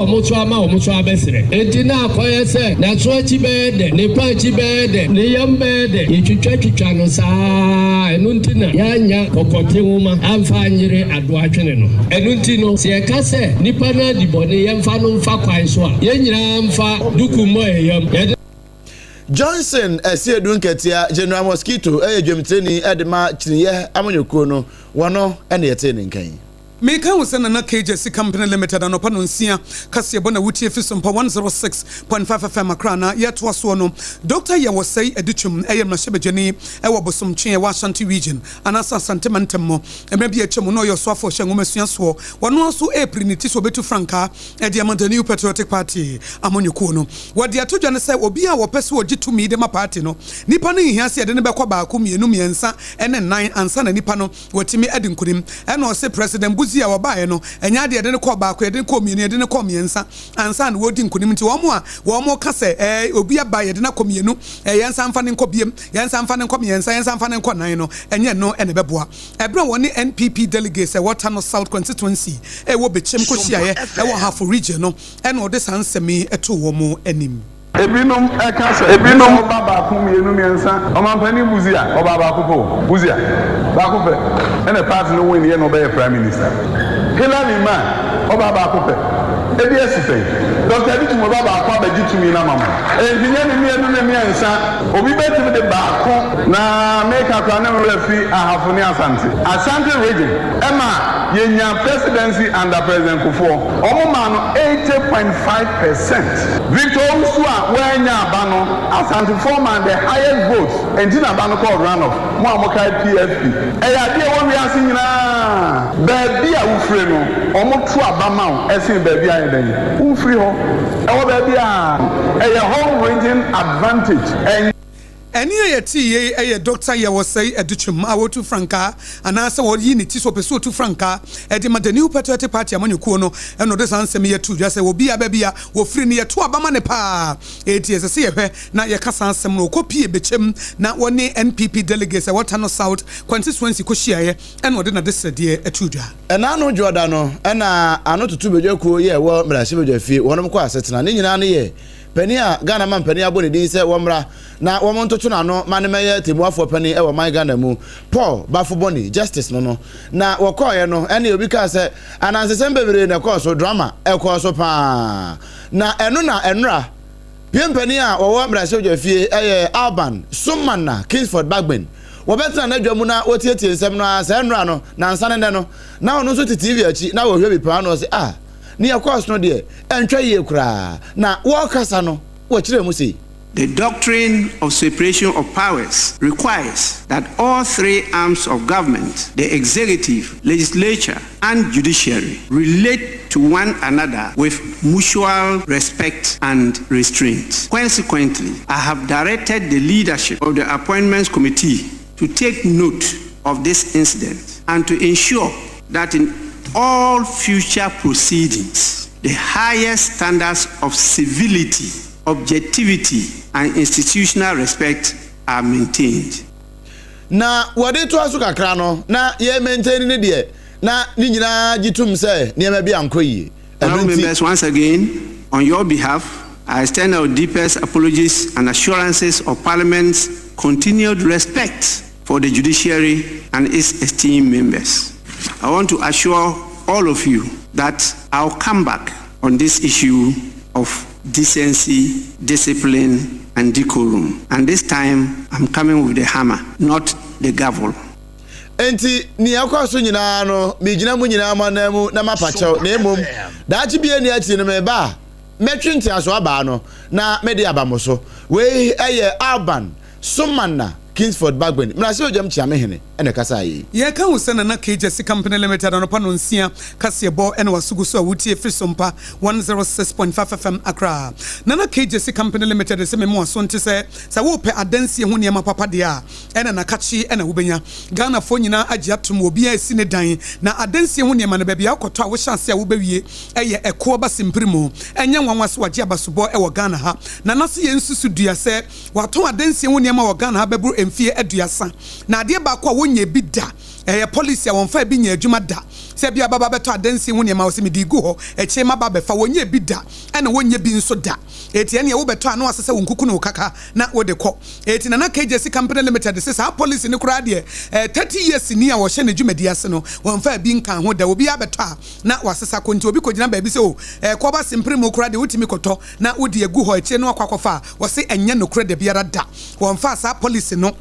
Omuchama besire. Etina koyese na sochi bede, ne pachi bede, ne yambede, yichucha no sa enuntina yanya kokote nguma amfanyire adoatwene no. Enuntino se kase nipa na dibone yemfa no mfa kwan so a yenyina mfa dukumo eyam. Johnson Esiedun Ketia General Mosquito dwemtreni edema chiniye amonyekuo no wono ene yete ne nkan. Meka usana na KJC Company Limited anopa no nsia kase bona wutie fi SOMPA 106.5 FM akrana yeto aso no Dr. Yawosei Edichum eyem na hyebejeni ewo bosomtwe wa Ashanti region anasa sentiment mo emebia chemu no yoso afo hyenwomasuan so wono aso epriniti so betu franka e dia New Patriotic Party amonyekuo no wode atodwa ne se obi a wopese ogitumi de ma party no nipa no hiase de ne bekwa baako mienu miensa ene nan ansa na nipa no watimi edinkunim ene o se president Zia wabaye no enya de ne ko baako de ne ko mienu de ne ko miensa ansa na wodi nkunim nti wo ka se obi abaye de na ko mienu yensa mfa ne ko biem yensa mfa ne ko miensa yensa mfa ne ko nan no enye no ene beboa ebra woni NPP delegates Watano South constituency wo bechem ko hyiaye wo half region no ene ode sansemi eto wo mo anim Ebinum ekasa ebinum baba kum yenu miensa omampani buzia obaba kupo buzia ba kupe ene party no win ye no be prime minister Hillary man obaba kupe ebi esite Dr. Bitu baba akwa begitumi na mama engineer ni mienu ne miensa obi betimi de ba ko na make akwa na refi ahafuni Asante region ema yenya presidency under President Kufuor omuma no 80.5%. Victor Usua wenya abano Asante former the highest votes entina abano called runoff mo amokai PFP eya de won wi asin nyina baby a ufre no omo tu abama esin baby a den ufre ho ewo baby a eya home region advantage Eni ye Dr. Yawosei Edichum awotu franka anasa wo yi ni ti so peso tu franka edi ma the New Patriotic Party amanyekuo no eno de sansem ye tu dwase wo bia bia wo firi ne ye to abama ne pa eti esese ye hwe na ye kasa ansem no kopie bechem na woni NPP delegates Watano South constituency ko hyiaye eno de na de sede etudwa ena no dwoda no ena ano tutu bedwekuo ye wo mrahye bedwafie wonom ko asetena ne nyina ne ye Penia Ghana man penia boni din se womra na womontoto na no manemeye temuafo pani e wo man Ghana mu Paul Bafoboni justice no na wokoye no ene obi ka se anansesem bebere na koso drama e koso pa na eno na enra piempani a wo mrahye dwafie Alban Sumana Kingsford Bagben wobetra na dwamu na otietie nsem no asa enra no na nsane no na ono so TV achi na wo hwe bi pa no se ni akos no de entwa ye kura na wo kasa no wo kire mu sei. The doctrine of separation of powers requires that all three arms of government, the executive, legislature, and judiciary, relate to one another with mutual respect and restraint. Consequently, I have directed the leadership of the Appointments Committee to take note of this incident and to ensure that in all future proceedings, the highest standards of civility, objectivity, and institutional respect are maintained. Na wade to aso kakra no na ye maintain ne de na ni nyina gitum se ne ma bia ankoyi. Members, once again, on your behalf, I extend our deepest apologies and assurances of Parliament's continued respect for the judiciary and its esteemed members. I want to assure all of you that I'll come back on this issue of decency, discipline, and decorum. And this time, I'm coming with the hammer, not the gavel. Enti ni akwaso nyina no mejina mu nyina manamu na mapacho na emom da chi bia ni ati no meba metwenti aso aba no na mede abamoso we Alban Sumana Kingsford Bagben mrase ojam chiame hene ene kasa yi ye ka usana na KJC Company Limited anopa no nsia kase bo ene wasugu so awutie fi SOMPA 106.5 FM Accra na KJC Company Limited se memo so nti se wo pe adansie ho niam papa de a ene na kachi ene wobenya Ghana fo nyina agi atom obi a esi ne dan na adansie ho niam na ba bia akoto a wo chance a wo bawie eye eko ba simprimo enye nwanwase wagi abasobo e wo Ghana ha na nase ye nsusu dua se wato adansie ho niam wo Ghana ha bebru emfie aduasa na ade ba kwa wonye bi da policy a wonfa bi nya adwuma da se bia baba beto adansi ho ne ma wo se medi gu ho eche ma baba fa wonye bi da ena wonye bi nso da eti ne wo beto ano asese wonkuku no kaka na wo de kɔ eti na KJC company limited se sa policy ne kura de 30 years ni a wo hye ne dwumadi ase no wonfa bi nkan ho da obi abeto a na wasesa konti obi kogina ba bi se o kɔba simpre mo kura de wotimi kɔtɔ na wodi egu ho eche no akwakofa wo se enye no kura de biara da wonfa sa policy no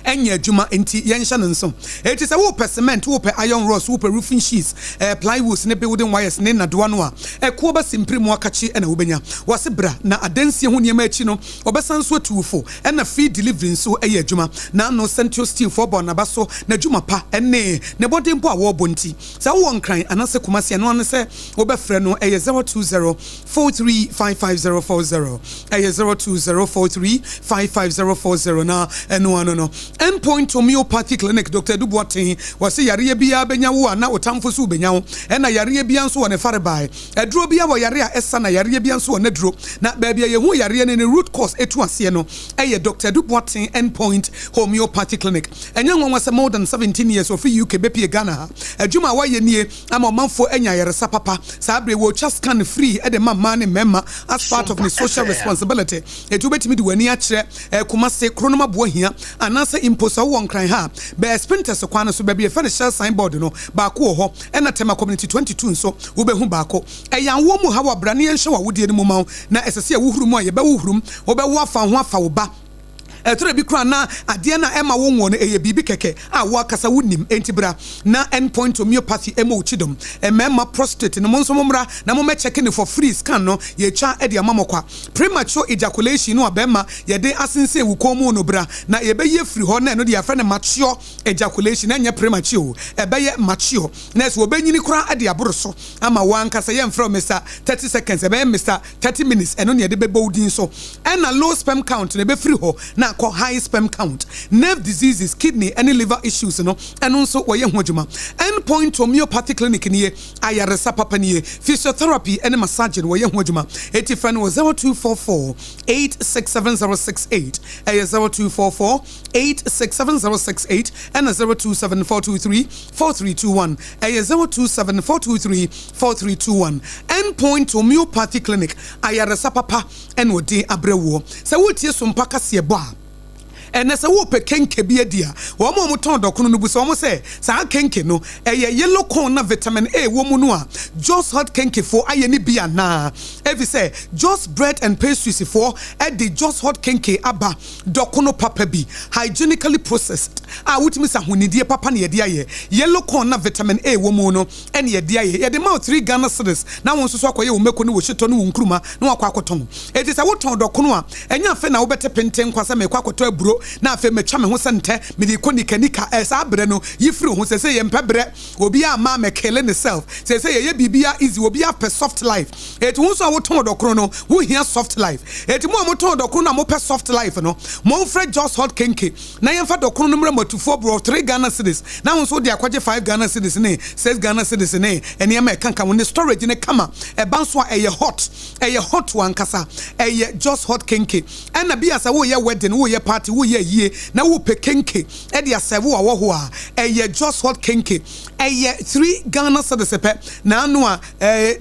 enya adwuma enti yensha no nso eti se wo cement wo pe iron rods wo pe roofing sheets plywood ne building wires ne nadoa no a ko ba simpre mu akachi na wo benya wase bra na adansie ho niam achi no obesan so tuufo na free delivery nso eya adwuma na no central steel for bon aba so na adwuma pa ne body mpo a wo bonti se wo nkran anase komase no ne se wo be frɛ no 020435540 020435540 na eno no Endpoint homeopathy clinic Dr. Duboatin was say yare bia benya wo na otamfo so benya wo na yare bia nso won fare bai eduro bia wo yare a esa na yare bia nso won duro na ba bia ye hu yare ne root cause etu ase no Dr. Duboatin Endpoint homeopathy clinic enya nwa wase more than 17 years of UK bepi Ghana adwuma wa ye nie ama manfo enya yare sapapa sa bre wo just scan free e de mama ne memma as part of the social responsibility etu betimi de wani a kire kumase kronoma bo hia anase imposa wo nkran ha be sprinters kwana so be fe share signboard no ba ko ho e na tema community 22 nso wo be hu ba ko eyan wo mu ha wa brane yen hye wa wodie ni mu ma na esese a wo huru mu a ye be wo hurum wo be wo afa ho afa wo ba etre bi kra na ade na ema wo nwo no eye bibi keke a wo akasa wonim entibra na endpoint homeopathy ema uchidom emema prostate no monso momra na mo me check ne for free scan no ye twa e de amamokwa premature ejaculation no abema ye de asense wu komu no bra na ye be ye free ho na no de afre ne mature ejaculation anya premature e be ye mature na so obenyini kra ade aboroso ama wo ankasa ye mfra mr 30 seconds e be mr 30 minutes eno ne de be bodin so and a low sperm count ne be free ho na call high sperm count, nerve diseases, kidney, any liver issues, and also why Endpoint homeopathy clinic near Ayaresa Papanier, physiotherapy and massage where Yahojuma. 85 was 0244 867068, 0244 867068, and 027423 4321, 027423 4321. Endpoint homeopathy clinic Ayaresa Papa and Wode Abrewo. So what is some Pacasiaba? And as a whoop kenke be a dear, one more ton docuno bus almost say, Sa kenke no, a yellow corner vitamin A womanua, just hot kenke for ayeni bia na. Every say, just bread and pastries for at the just hot kenke abba, docuno papa be, hygienically processed. I would miss a hunidia papa near dear yellow corner vitamin A womono, and ye dear ye the mouth 3 Ghana cedis. Now on so swako you make no shit on unkruma, no aquacoton. It is a what ton docuno, and your fena better penten kwasa me quacoto bro. Na fe me twa me ho sente me di koni kanika esa abre no yifiri ho se ye mpabre obi a ma me kele ne self se ye bibia easy obi a per soft life et wo so wo ton dokro no wo hia soft life et mo ton dokro na mo per soft life no mo fre just hot kenke na ye fa dokro no mra matufo bro 3 Ghana cedis na wo so di akwaje 5 Ghana cedis ne 6 Ghana cedis ne ene ya ma kanka wo ne storage ne kama e banso a eye hot one kasa eye just hot kenke na bia sa wo ye wedding wo ye party wo ye na wo pe kenke e de asewo a wo ho a eye just hot kenke eye 3 Ghana cedis pe na anu a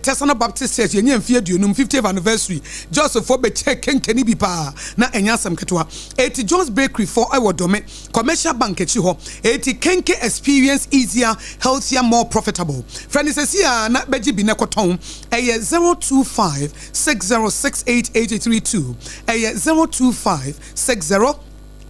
Tesana Baptist Church ye nyamfie aduonum 50th anniversary just for be check kenke ni bi pa na enya asem ketwa eti John's Bakery for Iwodome commercial bank echi ho eti kenke experience easier healthier more profitable friend sesia na beji bi ne koton eye 025 606882 eye 025 60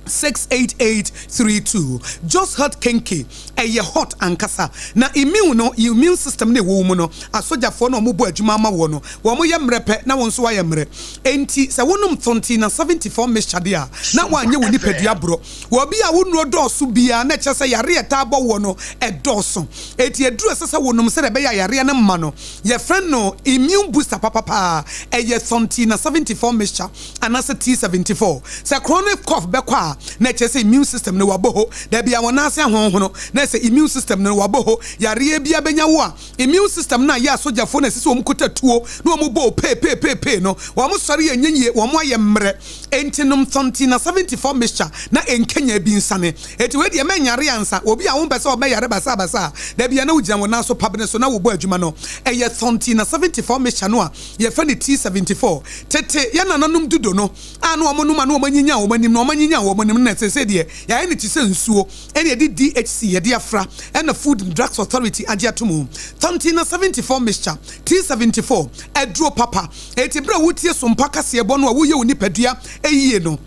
68832 just hot kenke eye hot ankasa na immune system ne wo mu no asoja fo no mo bo adwuma ma wo no wo mo ye mrepe na won so wa ye mre enti se wonum tonti na 74 mishade a na wanye wo nipadua bro wo bi a wonuro doso bia na che se yare eta bo wo no edoso eti eduru se wonum se be yare na mma no ye friend no immune booster papa eye tonti na 74 mishcha anase T74 se chronic cough be kwa na chese immune system no waboho da bia wona ase honhono na se immune system no waboho yare bia benya wo a immune system na ya sojafo na sese omkota tuo na omubo pe no wo mo sori yenyenye wo mo aye mre entinum tontina 74 mixture na enkenya bi nsane eti we de menyare ansa obi a wo mpese obeyare basa da bia na ugina wona so pabne so na wo bo adwuma no eye tontina 74 mixture no a ye fa ne T74 tete ya nananum dudo no anu omonum anu omanyinya omanim no omanyinya omanim na sese de ya ene ti se nsuo ene de DHC ye de afra and the Food and Drugs Authority agiatomu tontina 74 mixture T74 edro papa eti bra wutie so mpaka se ebo no a wo ye oni padua eyie no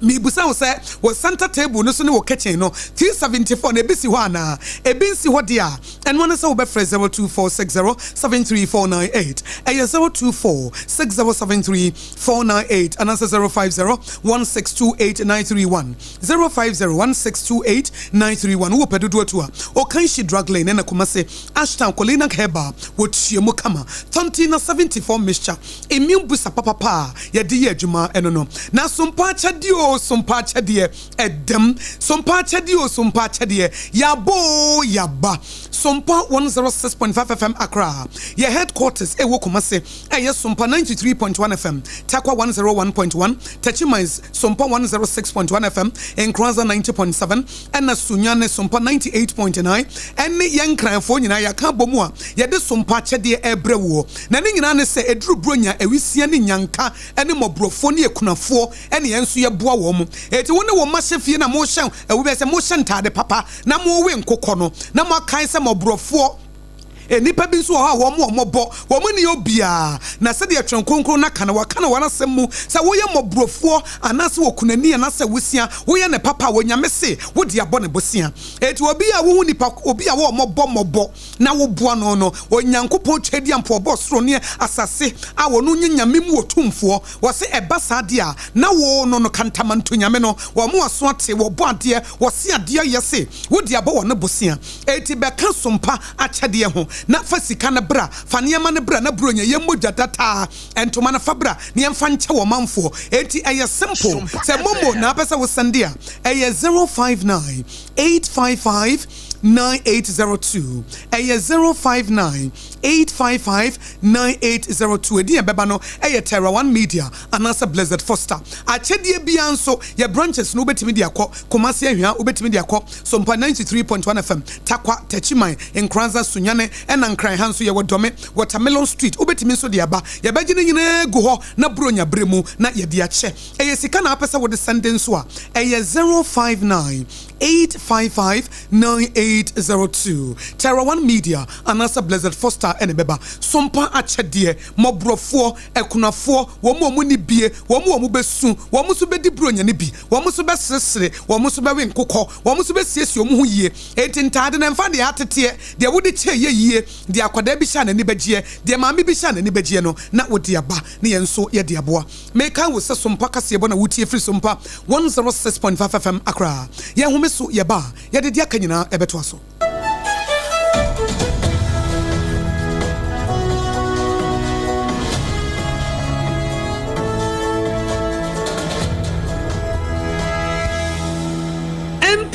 mi busa wo say wo center table no so ne wo kitchen no T74 na ebisi ho ana ebinsi ho dia and one say wo be 0246073498 0246073498 and answer 050162891 050162891 wo pedodo to a o kan shi drug lane na kuma say Ashton Colina Heba wo chiemu kama tontina 74 mixture immune busa papa ye de ye adwuma eno no na sompa chadio sompa chadie edem sompa chadio sompa chadie yaba sompa 106.5 FM Accra your headquarters ewo Kumase yes sompa 93.1 FM Takwa 101.1 BITMISE sompa 106.1 FM Nkranza 90.7 and Sunyane sompa 98.9 and yankranfo nyina yaka bomu a ye de sompa chadie ebrewo na ne nyina ne se edru bronya ewisia ne nyanka ene mobrofo ne ekunafo ene yenso ye boa wo mu eti woni wo mahye na mo hyen ewo be se mo hyen tade papa na mo we nkokɔ no na mo kan se mobrofo enipa bi nso ha wo mobo wo mo ne obia na se de atwen konkron na kana wana semu se wo ye mobrofo anase wo kunani anase wosia wo ye ne papa wo nyame se wo de abɔ ne bosia eti obi a wo hu nipa obi a wo mobo na wo boa no onyankopɔ twadi ampo bɔ soro ne asase a wo no nyame mu otumfo wo se eba sade a na wo no kantamanto nyame no wo mo aso ate wo bɔ ade wo se ade yese wo de abɔ wo ne bosia eti beka sompa akyade ho na fasika na bra faniema na bra na bronya yemmoja data entoma na fabra ne yemfa nche wo manfo enti eye simple se momo na pesa wo sende a eye 059-855-9802 eye 059-855-9802 edi beba no eye Terra One Media anasa Blessed Foster achedie bia nso ye branches no betimi dia kɔ Kumasi ahwa obetimi dia kɔ Sompa 93.1 FM Takwa Techiman Nkranza Sunyane ena nkran hanso ye wodome Watermelon Street obetimi nso dia ba ye bagine nyina gu ho na bronya bremu na ye dia che eye sika na apesa wo de sende nso a eye 059-855-9802 Terra One Media anasa Blessed Foster ene beba sompa achedie mobrofo ekunafo wo mo ni bie wo mo besu wo mo so bedi bronya ne bi wo mo so besresre wo mo so bewe nkokɔ wo mo so besiesie wo mo ho yie etintade na mfa de atete de wo de che yie de akwada bi sha na ni bagye de maame bi sha na ni bagye no na wo de aba ne yenso ye de aboa meka wo se sompa kase bo na wutie free sompa 106.5 FM Accra ye ho so ye ba ye de dia kanyina ebeto aso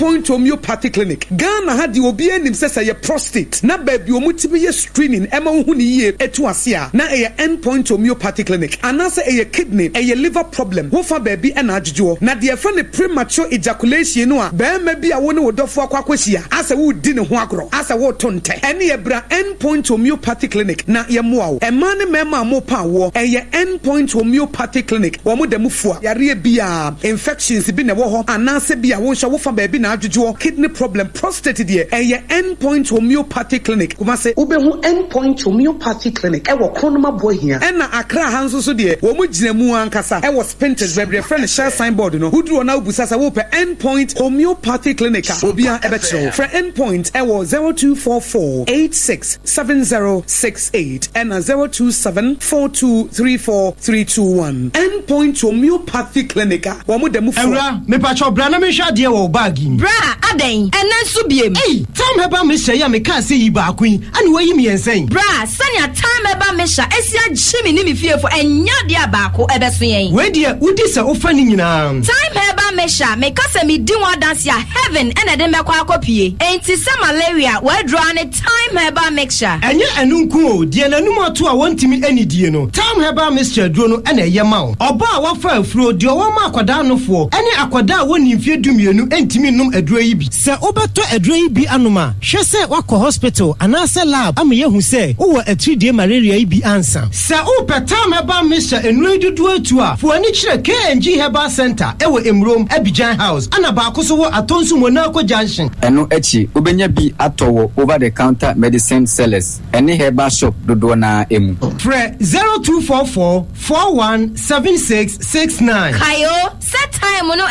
Point homeopathy clinic Ghana had the obi enim sesa ye prostate na baby omutibi ye screening ema hu ni ye etu ase a na ye endpoint homeopathy clinic anase ye kidney ye liver problem wo fa baby na adjujo na de fa ne premature ejaculation no a ba ma bi a wo ne wodofo akwakwahia ase wo di ne ho agro ase wo tonte ene ye bra endpoint homeopathy clinic na ye moa wo ema ne mema mo pa wo ye endpoint homeopathy clinic wo mo da mufua yare bia infections bi ne wo ho anase bia wo hwa wo fa baby na adjujo kidney problem prostate de endpoint homeopathy clinic kuma se ubehu endpoint homeopathy clinic e wo kronoma bohia e na Accra hanso so de wo mu gina mu ankasa e wo spinters bebre friend share signboard no huduro na obusa sa wo pe endpoint homeopathy clinic obia e be kire for endpoint e wo 0244867068 and 0274234321 endpoint homeopathy clinic wo mu da mu ewra me pa cho bra na me hwa de wo bag Bra, aden, and then subiem. Hey, time about Misha, ya me can't say you back queen, and where you me and saying. Bra, sanya time about Misha, Esia Jimmy Nimi fearful and Yadia Bako Ebeswing. Where dear, would this a offending now? Time about Misha, make us a me do one dance ya heaven and a demaqua copy. Ain't it some malaria, where drawn a time about mixture. And yet, and unco, dear, no more to I want to meet any dear no. Time about Mr. Drono and a yamau. Or bar what fell through, dear one aquadano for any aquada one if you do me no entiminum a draibi. Sir Obato a draibi anuma. She said wako hospital and answer lab. I'm here who say, oh, a 3-day malaria be answer. Sir Opa time about Mr. and ready to do to her for any K&G Herbal Center, Ewa in Rome, Abidjan House, and a Bakoso at Tonsu Monaco Junction. Eno echi ubenya bi atowo over the counter medicine sellers any herbal shop dodo na emu. Fre 0244 417669. Kayo set time no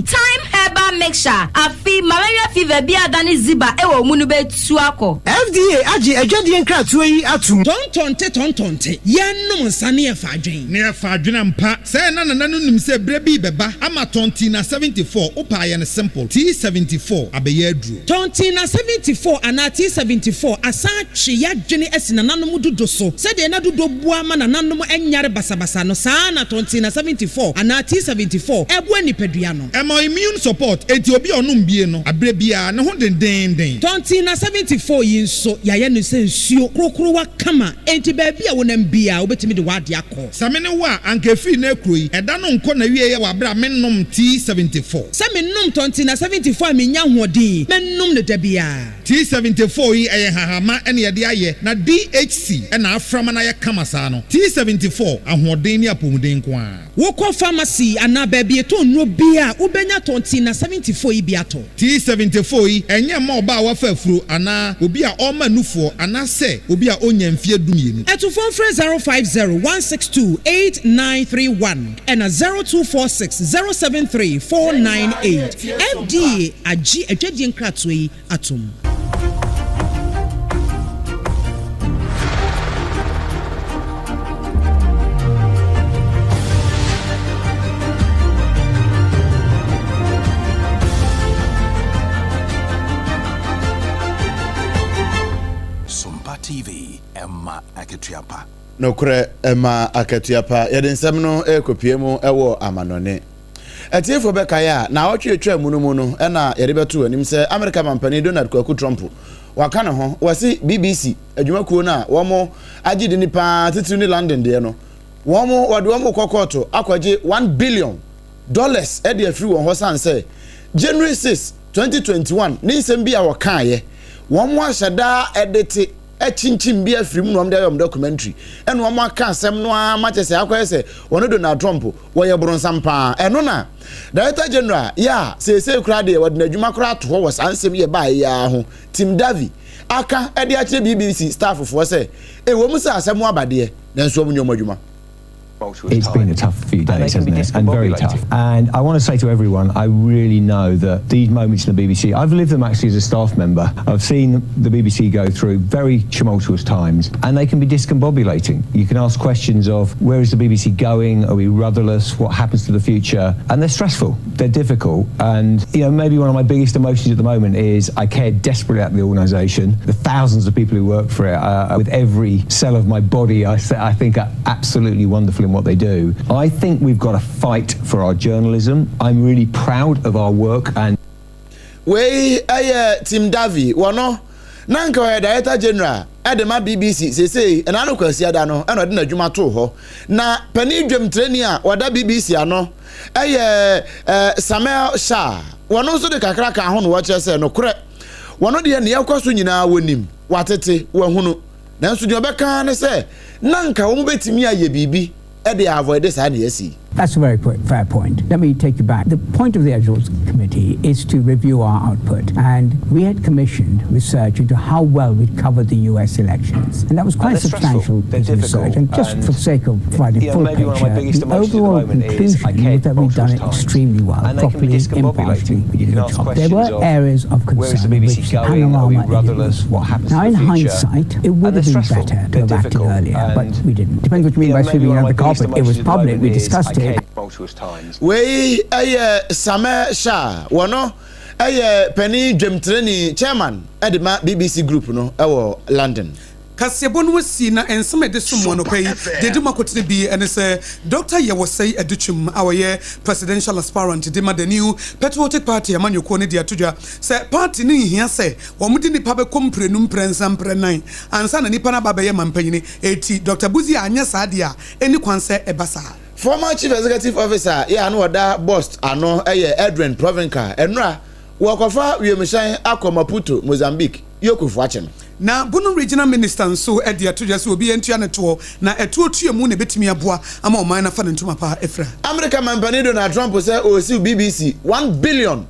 time herbal mixture afi malaria fever bia dani ziba ewo munu be tuako. FDA aji ejodi nkratoa yi atum. Tontonte yenum nsane e fadwen ne e fadwen mpa say na nanu nim se bre bi beba ama tonti na 74 upa ye ne simple T74 abeye adru tonti na 74 ana T74 asa twe ya dwene asina nanom dodo so se de na dodo bua ma na nanom enyare basabasa no saa na tonti na 74 ana T74 ebu anipadua no emo immune support enti obi onum bie no abre bia ne ho den tonti na 74 yi nso ya ye no se nsuo krokro wa kama enti ba bia wonam bia obetimi de wade akọ samene wa anka free na ekroyi eda no nko na wie ye wa bra mennom T74 samennom tonti na 74 menya hoɔden mennom ne da bia T74 yi ɛyɛ hahama ɛne yɛde ayɛ na DHC ɛna aframa na yɛ kama saa no T74 ahoɔden ne apɔmuden ko a wokɔ pharmacy ana baabi eto nnuro bia wobɛnya tonti na 74 yi bi ato T74 yi ɛnyɛ ma ɔba a wafa afuro ana obi a ɔma nufoɔ ana sɛ obi a onya mfie dumienu ɛto phone frɛ 050-162-8931 ɛna 0246-073-498 FDA agye adwadie nkratoa yi atom. SOMPA TV Emma Aketiapa. No kure Emma Aketiapa yɛde nsɛm no ekopie mu ɛwɔ amanone. Etiefo bekaya na otwetwa munumu no ɛna yɛde beto anim sɛ America mampani Donald Trump waka ne ho wasi BBC adwumakuo na wɔmo agye de nipa titiri ne London de no wɔmo wɔde wɔmo kɔkɔto akɔgye $1 billion ɛde afiri wɔn ho san sɛ January 6, 2021 ne nsɛm bi a wɔkaaye wɔmo ahyɛda edete echinchim bi afiri mu no de ayom documentary eno wɔmo aka asɛm no a machese akɔyɛ sɛ wɔno Donald Trump wɔyɛ bronsam pa eno na Director General ya sese kura de wɔde adwuma kura to wɔ sansɛm yɛ ba ya ho Tim Davy aka ɛde akyerɛ BBC staff fo sɛ wɔm sɛ asɛm abade nanso wɔm nyom adwuma. It's been a tough few days, hasn't it? And very tough. And I want to say to everyone, I really know that these moments in the BBC, I've lived them actually as a staff member. I've seen the BBC go through very tumultuous times, and they can be discombobulating. You can ask questions of, where is the BBC going? Are we rudderless? What happens to the future? And they're stressful. They're difficult. And, you know, maybe one of my biggest emotions at the moment is I care desperately about the organisation. The thousands of people who work for it, with every cell of my body, I think are absolutely wonderful in what they do. I think we've got to fight for our journalism. I'm really proud of our work. And Tim Davy wano nanka Director General Edema BBC say and I know kwasi ada no and ode na dwuma to ho na pani dwam training a wada BBC ano Samuel Shah wano so de kakra ka ho no wo kire say no kore wano de ne yakoso nyina wonim watete wahunu nanso de obeka ne say nanka wo betimi aye bibi e de avoid this and yes. That's a very fair point. Let me take you back. The point of the Editorial Committee is to review our output. And we had commissioned research into how well we'd covered the US elections. And that was quite substantial research. And just for the sake of providing full picture, the overall conclusion was that we'd done it extremely well, properly, impartially. There were areas of concern which the panorama was one. Now, in hindsight, it would have been better to have acted earlier, but we didn't. Depends what you mean by sweeping under the carpet. It was public. We discussed it. We Samuel Shah Akosa wono penny dwemtreni chairman edema BBC group no London. Kasiebo no wasi na ensem de somo no pay de duma kotene bi ene se Dr. Yewosei Educhum awaye presidential aspirant de the new Patriotic Party amanyoko ne de atodwa se party ni hia se wo mudi nipa be komprenum prensam prenan ansa na nipa na babaye mampanyini eti Dr. Buzi anya saade a eni kwanse ebasa. Former chief executive officer ya no oda boss ano Edwin Provenca enra wakofa wiemishan akọ Maputo Mozambique yokufu achen na bunu regional minister nso edi atodwa se obi entua ne to na etuo tuemu ne betimi aboa ama o man na fa ne ntuma pa efra America mampani Donald Trump say o si BBC $1 billion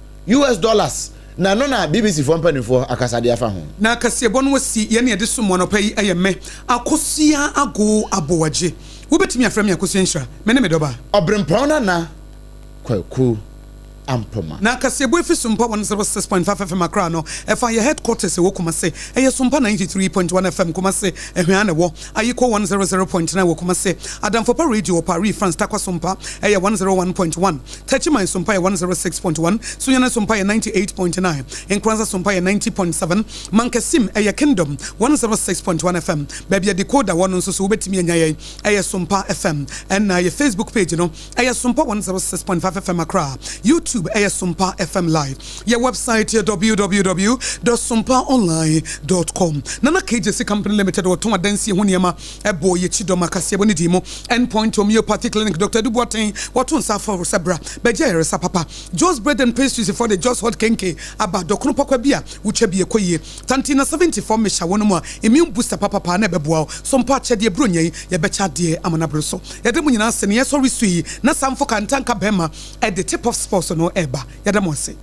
na no na BBC for mpanifo akasade afa ho na kasiebo no wasi ye ne ede somo no pai ayeme akosua ago aboagye wo betimi afra me akosua nhra me ne me doba obrempong na kwaku ampoma na kasiebo efi SOMPA 106.5 FM akra no efa ye headquarters wo Kumase eye SOMPA 93.1 FM Kumase ehwan wo ayiko 100.9 wo Kumase Adamfopa radio Paris France takwa SOMPA eye 101.1 Techiman SOMPA 106.1 Sunyana SOMPA 98.9 Enkranza SOMPA 90.7 Mankasim eye Kingdom 106.1 FM baby decoder wono nso so betimi anya eye SOMPA FM and na ye Facebook page no eye SOMPA 106.5 FM akra YouTube SOMPA FM Live. Your website here www.sompaonline.com. Nana KJC Company Limited or Toma Densi Huniama Ebo Yechidoma Kasiaboni Dimo Endpoint Homeopathic Clinic Dr. Duboatin Watun Safa Sabra Bejair Sapapa Joe's Bread and Pastries for the Joe's Hot Kenke Aba Dokrupa Bia which be a koye Tantina 74 Mesha Wonoma Immune Booster Papa Nebeboa SOMPA Chedi Brunye Yabecha de Amanabroso Yademunina Senia Sorry Sui Nasam for Kantanka Bema at the tip of sports no eba yadamonse